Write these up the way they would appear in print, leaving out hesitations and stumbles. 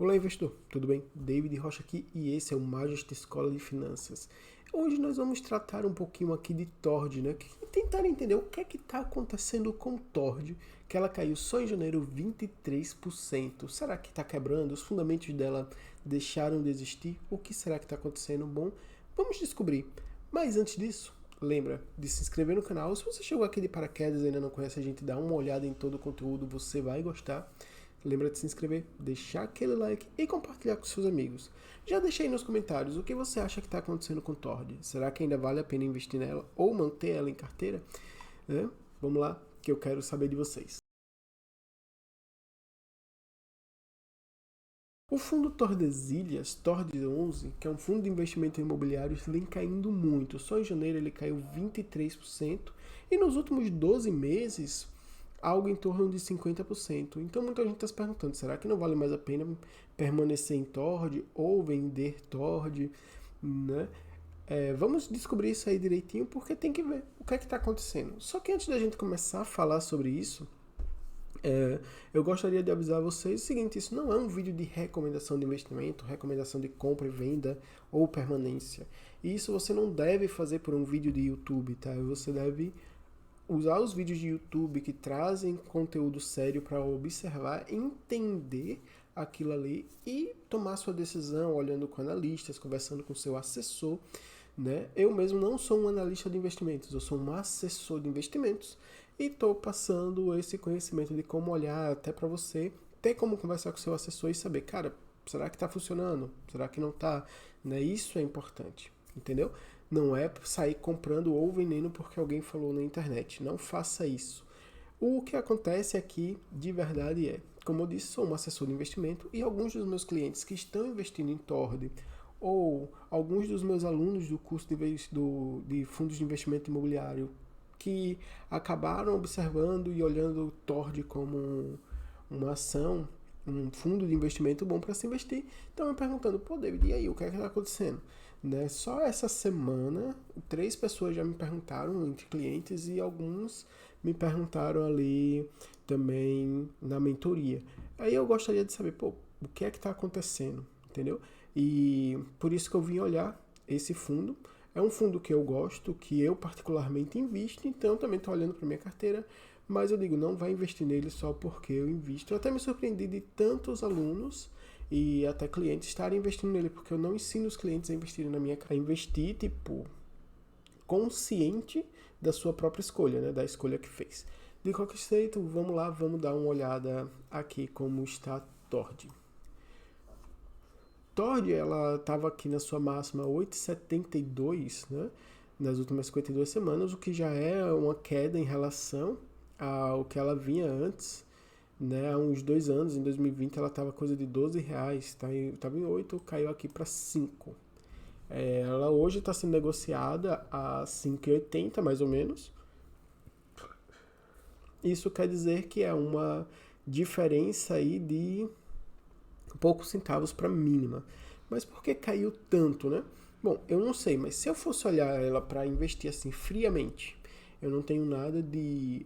Olá, investidor, tudo bem? David Rocha aqui e esse é o Majesty Escola de Finanças. Hoje nós vamos tratar um pouquinho aqui de Tord, né? E tentar entender o que é que está acontecendo com Tord, que ela caiu só em janeiro 23%. Será que está quebrando? Os fundamentos dela deixaram de existir? O que será que está acontecendo? Bom, vamos descobrir. Mas antes disso, lembra de se inscrever no canal. Se você chegou aqui de paraquedas e ainda não conhece a gente, dá uma olhada em todo o conteúdo, você vai gostar. Lembra de se inscrever, deixar aquele like e compartilhar com seus amigos. Já deixei nos comentários o que você acha que está acontecendo com Tord. Será que ainda vale a pena investir nela ou manter ela em carteira? Vamos lá, que eu quero saber de vocês. O fundo Tordesilhas, Tord11, que é um fundo de investimento imobiliário, vem caindo muito. Só em janeiro ele caiu 23% e nos últimos 12 meses algo em torno de 50%. Então muita gente está se perguntando, será que não vale mais a pena permanecer em Tord ou vender Tord? Né? Vamos descobrir isso aí direitinho porque tem que ver o que é que está acontecendo. Só que antes da gente começar a falar sobre isso, eu gostaria de avisar vocês o seguinte, isso não é um vídeo de recomendação de investimento, recomendação de compra e venda ou permanência. Isso você não deve fazer por um vídeo de YouTube, tá? Você deve usar os vídeos de YouTube que trazem conteúdo sério para observar, entender aquilo ali e tomar sua decisão olhando com analistas, conversando com seu assessor, né? Eu mesmo não sou um analista de investimentos, eu sou um assessor de investimentos e estou passando esse conhecimento de como olhar até para você ter como conversar com seu assessor e saber, cara, será que está funcionando? Será que não está? Né? Isso é importante, entendeu? Não é sair comprando ou vendendo porque alguém falou na internet. Não faça isso. O que acontece aqui, de verdade, como eu disse, sou um assessor de investimento e alguns dos meus clientes que estão investindo em Tord ou alguns dos meus alunos do curso de fundos de investimento imobiliário que acabaram observando e olhando o Tord como uma ação, um fundo de investimento bom para se investir, estão me perguntando, pô, David, e aí, o que é que está acontecendo? Né? Só essa semana, 3 pessoas já me perguntaram, entre clientes, e alguns me perguntaram ali também na mentoria. Aí eu gostaria de saber, pô, o que é que está acontecendo, entendeu? E por isso que eu vim olhar esse fundo. É um fundo que eu gosto, que eu particularmente invisto, então também estou olhando para minha carteira, mas eu digo, não vai investir nele só porque eu invisto. Eu até me surpreendi de tantos alunos e até clientes estarem investindo nele, porque eu não ensino os clientes a investirem na minha carteira. Investir, tipo, consciente da sua própria escolha, né? Da escolha que fez. De qualquer jeito, vamos lá, vamos dar uma olhada aqui como está Tord. Tord, ela estava aqui na sua máxima 8,72, né? Nas últimas 52 semanas, o que já é uma queda em relação ao que ela vinha antes, né? Há uns 2 anos, em 2020, ela estava coisa de R$ 12, estava em 8, caiu aqui para 5. Ela hoje está sendo negociada a 5,80 mais ou menos. Isso quer dizer que é uma diferença aí de poucos centavos para mínima. Mas por que caiu tanto, né? Bom, eu não sei, mas se eu fosse olhar ela para investir assim friamente, eu não tenho nada de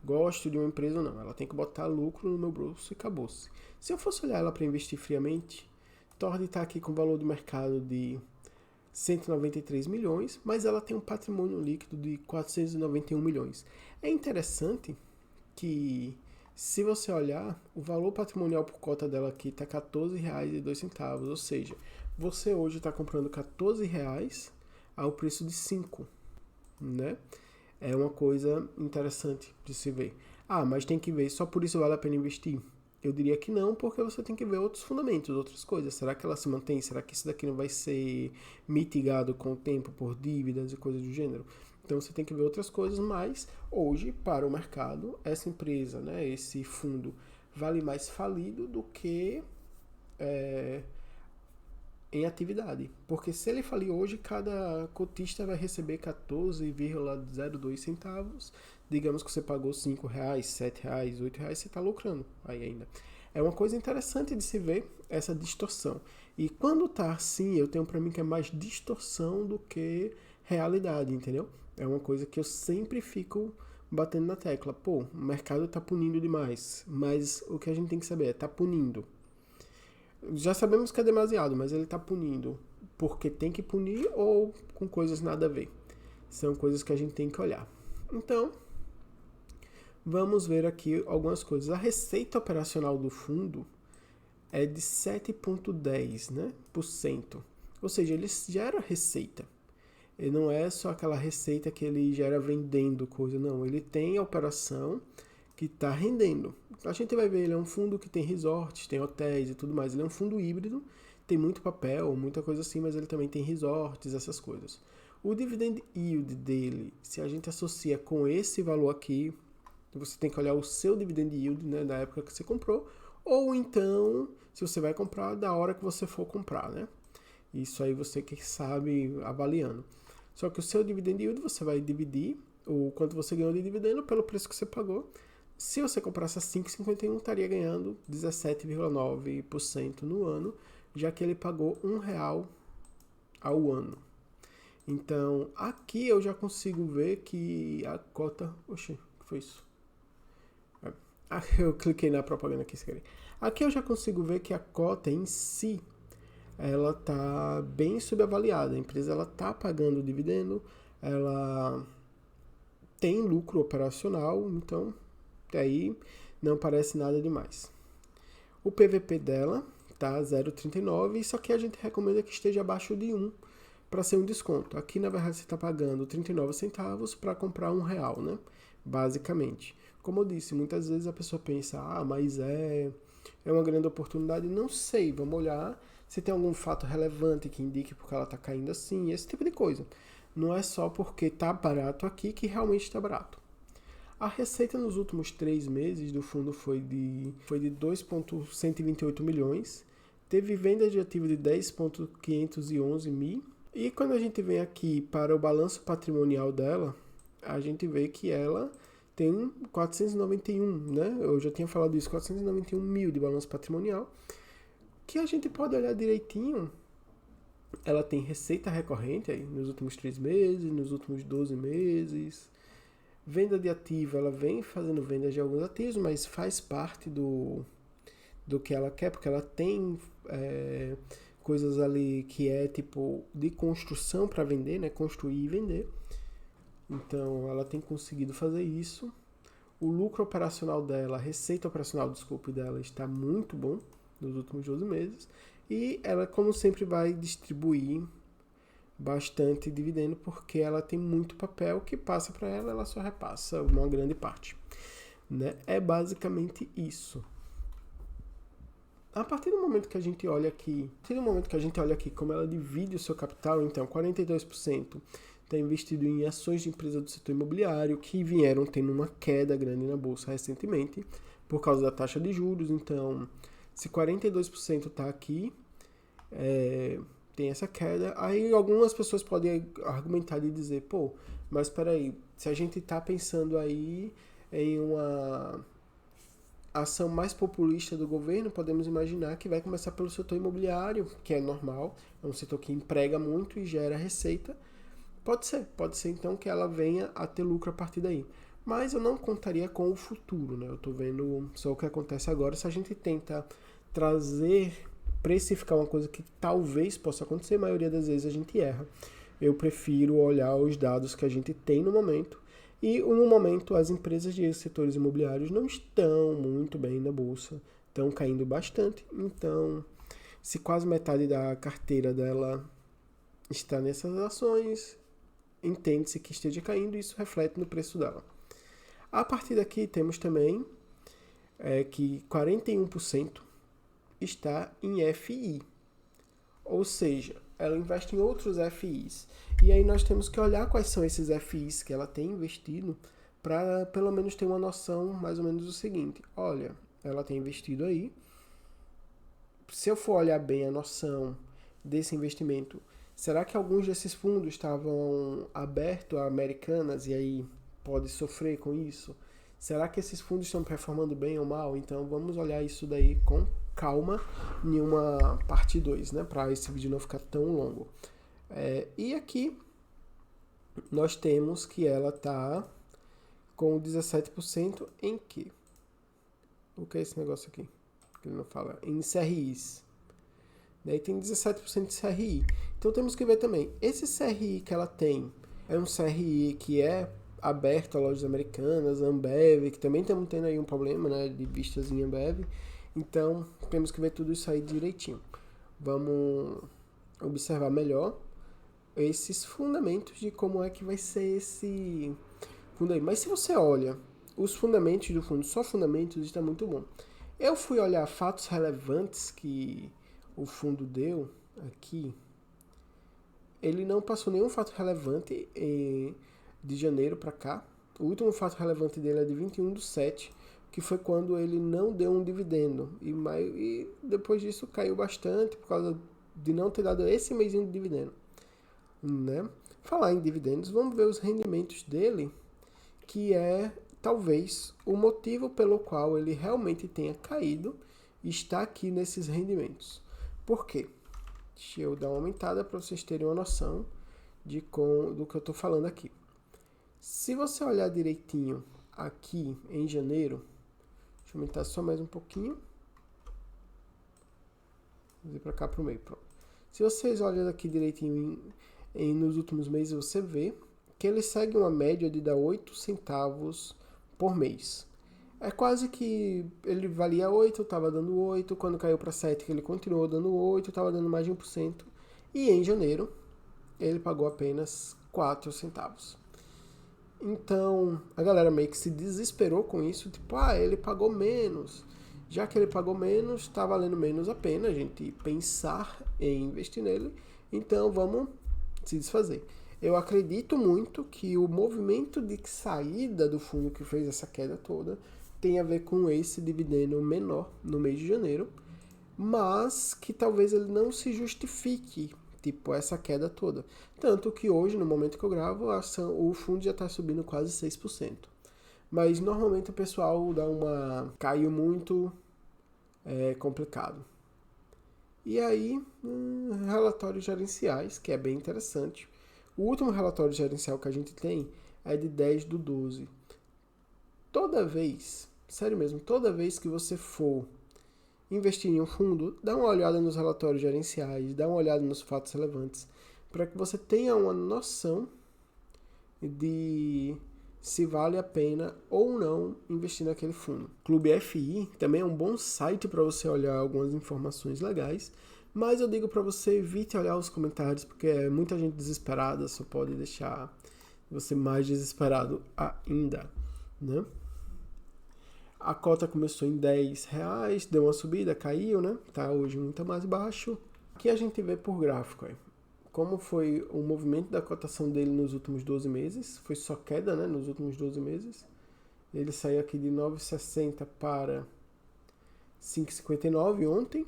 gosto de uma empresa ou não. Ela tem que botar lucro no meu bolso e acabou-se. Se eu fosse olhar ela para investir friamente, Tord está aqui com valor de mercado de 193 milhões, mas ela tem um patrimônio líquido de 491 milhões. É interessante que, se você olhar, o valor patrimonial por cota dela aqui está R$ 14,02, ou seja, você hoje está comprando R$ 14 ao preço de 5, né? É uma coisa interessante de se ver. Mas tem que ver, só por isso vale a pena investir? Eu diria que não, porque você tem que ver outros fundamentos, outras coisas. Será que ela se mantém? Será que isso daqui não vai ser mitigado com o tempo por dívidas e coisas do gênero? Então você tem que ver outras coisas, mas hoje, para o mercado, essa empresa, né, esse fundo, vale mais falido do que é, em atividade. Porque se ele falir hoje, cada cotista vai receber 14,02 centavos. Digamos que você pagou R$ 5, R$ 7, R$ 8, você está lucrando aí ainda. É uma coisa interessante de se ver essa distorção. E quando tá assim, eu tenho para mim que é mais distorção do que realidade, entendeu? É uma coisa que eu sempre fico batendo na tecla. Pô, o mercado tá punindo demais. Mas o que a gente tem que saber é, tá punindo. Já sabemos que é demasiado, mas ele está punindo porque tem que punir ou com coisas nada a ver. São coisas que a gente tem que olhar. Então, vamos ver aqui algumas coisas. A receita operacional do fundo é de 7,10%, né, por cento. Ou seja, ele gera receita. Ele não é só aquela receita que ele gera vendendo coisa, não. Ele tem a operação que está rendendo. A gente vai ver, ele é um fundo que tem resorts, tem hotéis e tudo mais. Ele é um fundo híbrido, tem muito papel, muita coisa assim, mas ele também tem resorts, essas coisas. O dividend yield dele, se a gente associa com esse valor aqui, você tem que olhar o seu dividend yield, né, da época que você comprou, ou então, se você vai comprar, da hora que você for comprar, né? Isso aí você que sabe avaliando. Só que o seu dividend yield você vai dividir o quanto você ganhou de dividendo pelo preço que você pagou. Se você comprasse a 5,51, estaria ganhando 17,9% no ano, já que ele pagou R$ 1 ao ano. Então, aqui eu já consigo ver que a cota... Oxi, o que foi isso? Eu cliquei na propaganda aqui, sem querer. Aqui eu já consigo ver que a cota em si, ela está bem subavaliada. A empresa ela está pagando dividendo, ela tem lucro operacional, então aí não parece nada demais. O PVP dela tá 0,39, só que a gente recomenda que esteja abaixo de 1 para ser um desconto. Aqui na verdade você está pagando 39 centavos para comprar R$ 1, né? Basicamente. Como eu disse, muitas vezes a pessoa pensa, mas é uma grande oportunidade. Não sei, vamos olhar se tem algum fato relevante que indique porque ela está caindo assim, esse tipo de coisa. Não é só porque está barato aqui que realmente está barato. A receita nos últimos 3 meses do fundo foi de 2,128 milhões, teve venda de ativo de 10,511 mil, e quando a gente vem aqui para o balanço patrimonial dela, a gente vê que ela tem 491, né? Eu já tinha falado isso, 491 mil de balanço patrimonial, que a gente pode olhar direitinho. Ela tem receita recorrente aí nos últimos 3 meses, nos últimos 12 meses. Venda de ativo, ela vem fazendo vendas de alguns ativos, mas faz parte do que ela quer, porque ela tem coisas ali que é tipo de construção para vender, né? Construir e vender. Então, ela tem conseguido fazer isso. O lucro operacional dela, a receita operacional, desculpe, dela está muito bom nos últimos 12 meses. E ela, como sempre, vai distribuir bastante dividendo porque ela tem muito papel que passa para ela, ela só repassa uma grande parte, né? É basicamente isso. A partir do momento que a gente olha aqui, como ela divide o seu capital, então 42% está investido em ações de empresas do setor imobiliário que vieram tendo uma queda grande na bolsa recentemente por causa da taxa de juros. Então, se 42% está aqui, tem essa queda, aí algumas pessoas podem argumentar e dizer, mas espera aí, se a gente está pensando aí em uma ação mais populista do governo, podemos imaginar que vai começar pelo setor imobiliário, que é normal, é um setor que emprega muito e gera receita. Pode ser então que ela venha a ter lucro a partir daí. Mas eu não contaria com o futuro, né? Eu estou vendo só o que acontece agora. Se a gente tenta precificar uma coisa que talvez possa acontecer, a maioria das vezes a gente erra. Eu prefiro olhar os dados que a gente tem no momento. E no momento as empresas de setores imobiliários não estão muito bem na bolsa, estão caindo bastante. Então, se quase metade da carteira dela está nessas ações, entende-se que esteja caindo e isso reflete no preço dela. A partir daqui temos também que 41% está em FI, ou seja, ela investe em outros FIs. E aí nós temos que olhar quais são esses FIs que ela tem investido para pelo menos ter uma noção mais ou menos do seguinte. Olha, ela tem investido aí. Se eu for olhar bem a noção desse investimento, será que alguns desses fundos estavam abertos a Americanas e aí pode sofrer com isso? Será que esses fundos estão performando bem ou mal? Então vamos olhar isso daí com calma em uma parte 2, né? Para esse vídeo não ficar tão longo. E aqui nós temos que ela está com 17% em que? O que é esse negócio aqui? Que ele não fala. Em CRIs. Daí tem 17% de CRI. Então temos que ver também, esse CRI que ela tem é um CRI que é aberto a lojas americanas, Ambev, que também estamos tendo aí um problema, né, de vistas em Ambev. Então temos que ver tudo isso aí direitinho. Vamos observar melhor esses fundamentos de como é que vai ser esse fundo aí. Mas se você olha os fundamentos do fundo, só fundamentos, está muito bom. Eu fui olhar fatos relevantes que o fundo deu aqui. Ele não passou nenhum fato relevante de janeiro para cá. O último fato relevante dele é de 21/7, que foi quando ele não deu um dividendo. E depois disso caiu bastante por causa de não ter dado esse mêsinho de dividendo. Né? Falar em dividendos, vamos ver os rendimentos dele, que é talvez o motivo pelo qual ele realmente tenha caído e está aqui nesses rendimentos. Por quê? Deixa eu dar uma aumentada para vocês terem uma noção do que eu estou falando aqui. Se você olhar direitinho aqui em janeiro, deixa eu aumentar só mais um pouquinho. Vou vir para cá para o meio, pronto. Se vocês olham aqui direitinho nos últimos meses, você vê que ele segue uma média de dar 8 centavos por mês. É quase que ele valia 8, estava dando 8, quando caiu para 7 ele continuou dando 8, estava dando mais de 1%, e em janeiro ele pagou apenas 4 centavos. Então a galera meio que se desesperou com isso, tipo, ele pagou menos. Já que ele pagou menos, está valendo menos a pena a gente pensar em investir nele, então vamos se desfazer. Eu acredito muito que o movimento de saída do fundo que fez essa queda toda tem a ver com esse dividendo menor no mês de janeiro, mas que talvez ele não se justifique, tipo, essa queda toda. Tanto que hoje, no momento que eu gravo, o fundo já está subindo quase 6%. Mas normalmente o pessoal caiu muito complicado. E aí, relatórios gerenciais, que é bem interessante. O último relatório gerencial que a gente tem é de 10/12. Toda vez, sério mesmo, toda vez que você for investir em um fundo, dá uma olhada nos relatórios gerenciais, dá uma olhada nos fatos relevantes, para que você tenha uma noção de se vale a pena ou não investir naquele fundo. Clube FI também é um bom site para você olhar algumas informações legais, mas eu digo para você, evite olhar os comentários, porque é muita gente desesperada, só pode deixar você mais desesperado ainda, né? A cota começou em R$10, deu uma subida, caiu, né? Tá hoje muito mais baixo. Aqui a gente vê por gráfico, como foi o movimento da cotação dele nos últimos 12 meses. Foi só queda, né, nos últimos 12 meses. Ele saiu aqui de 9,60 para 5,59 ontem.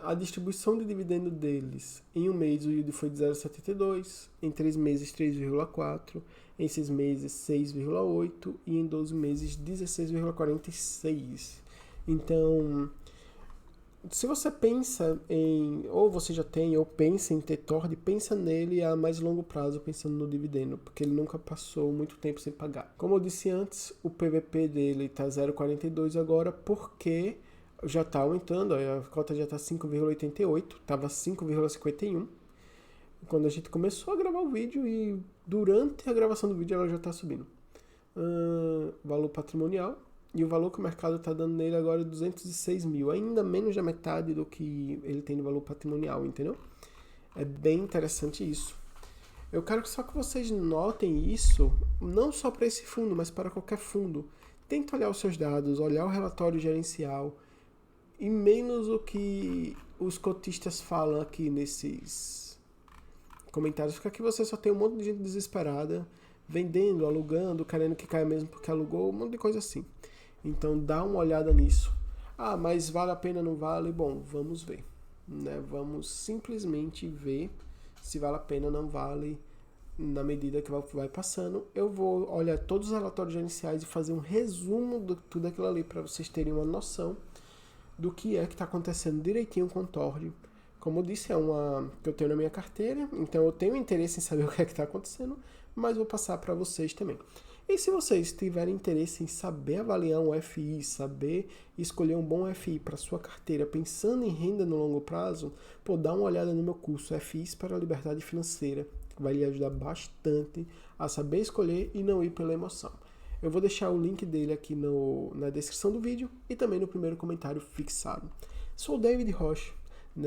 A distribuição de dividendo deles, em um mês o yield foi de 0,72, em 3 meses 3,4, em 6 meses 6,8 e em 12 meses 16,46. Então, se você pensa ou você já tem, ou pensa em ter TORD, pensa nele a mais longo prazo, pensando no dividendo, porque ele nunca passou muito tempo sem pagar. Como eu disse antes, o PVP dele está 0,42 agora, porque já está aumentando, a cota já está 5,88, estava 5,51 quando a gente começou a gravar o vídeo, e durante a gravação do vídeo ela já está subindo. Valor patrimonial, e o valor que o mercado está dando nele agora é 206 mil, ainda menos da metade do que ele tem de valor patrimonial, entendeu? É bem interessante isso. Eu quero só que vocês notem isso, não só para esse fundo, mas para qualquer fundo. Tenta olhar os seus dados, olhar o relatório gerencial, e menos o que os cotistas falam aqui nesses comentários, porque aqui você só tem um monte de gente desesperada, vendendo, alugando, querendo que caia mesmo porque alugou, um monte de coisa assim. Então dá uma olhada nisso. Mas vale a pena, não vale? Bom, vamos ver, né? Vamos simplesmente ver se vale a pena ou não vale na medida que vai passando. Eu vou olhar todos os relatórios gerenciais e fazer um resumo de tudo aquilo ali para vocês terem uma noção do que é que está acontecendo direitinho com o TORD. Como eu disse, é uma que eu tenho na minha carteira, então eu tenho interesse em saber o que é que está acontecendo, mas vou passar para vocês também. E se vocês tiverem interesse em saber avaliar um FI, saber escolher um bom FI para sua carteira, pensando em renda no longo prazo, dá uma olhada no meu curso FIs para a Liberdade Financeira, que vai lhe ajudar bastante a saber escolher e não ir pela emoção. Eu vou deixar o link dele aqui na descrição do vídeo e também no primeiro comentário fixado. Sou o David Rocha,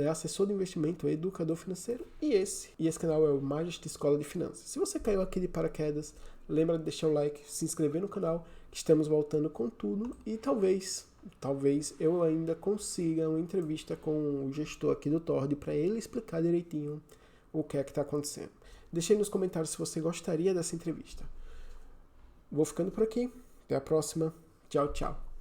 assessor de investimento, educador financeiro, e esse canal é o Majesty Escola de Finanças. Se você caiu aqui de paraquedas, lembra de deixar o like, se inscrever no canal, que estamos voltando com tudo e talvez eu ainda consiga uma entrevista com o gestor aqui do Tord para ele explicar direitinho o que é que está acontecendo. Deixe aí nos comentários se você gostaria dessa entrevista. Vou ficando por aqui. Até a próxima. Tchau, tchau.